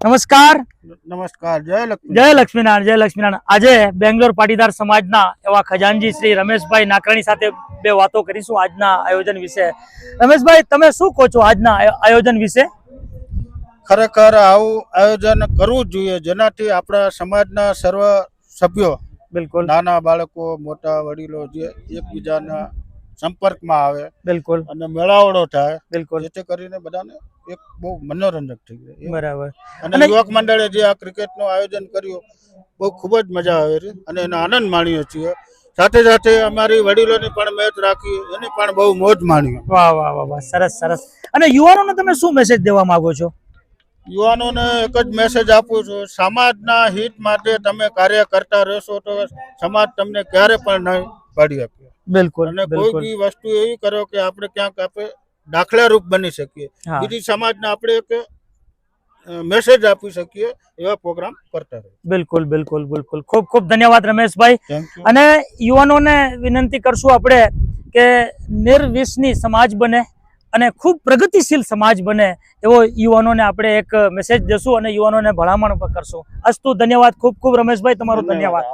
નમસ્કાર. નમસ્કાર. જય લક્ષ્મીનારાયણ. જય લક્ષ્મીનારાયણ. આજે બેંગ્લોર પાટીદાર સમાજના એવા ખજાનજી શ્રી રમેશભાઈ નાકરાણી સાથે બે વાતો કરીશું આજના આયોજન વિશે. રમેશભાઈ, તમે શું કહો છો આજના આયોજન વિશે? ખરેખર આવું આયોજન કરવું જોઈએ જેનાથી આપણા સમાજના સર્વ સભ્યો, બિલકુલ, નાના બાળકો, મોટા વડીલો જે એકબીજાના સંપર્કમાં આવે, બિલકુલ, અને મેળાવડો થાય, બિલકુલ, જેથી કરીને બધાને એક બહુ મનોરંજક થઈ જાય. બરાબર. અને યુવક મંડળે જે આ ક્રિકેટનું આયોજન કર્યું બહુ ખૂબ જ મજા આવે છે અને એનો આનંદ માણીએ છીએ. સાથે સાથે અમારી વડીલોની પણ મેચ રાખી, એની પણ બહુ મોજ માણી. વાહ વાહ વાહ વાહ, સરસ સરસ. અને યુવાનોને તમે શું મેસેજ દેવા માંગો છો? યુવાનોને એક જ મેસેજ આપું છું, સમાજના હિત માટે તમે કાર્ય કરતા રહેશો તો સમાજ તમને ક્યારે પણ નહીં પાડી શકે. બિલકુલ. અને કોઈ બી વસ્તુ એવી કરો કે આપણે ક્યાંક આપણે દાખલારૂપ બની શકીએ, બીજી સમાજને આપણે એક મેસેજ આપી શકીએ, એવા પ્રોગ્રામ કરતા રહે. બિલકુલ બિલકુલ બિલકુલ. ખૂબ ખૂબ ધન્યવાદ રમેશભાઈ. અને યુવાનોને વિનંતી કરશું આપણે કે નિર્વ્યસની સમાજ બને અને ખૂબ પ્રગતિશીલ સમાજ બને એવો યુવાનોને આપણે એક મેસેજ દેશું અને યુવાનોને ભલામણ કરશું. અસ્તુ, ધન્યવાદ. ખૂબ ખૂબ રમેશભાઈ, તમારો ધન્યવાદ.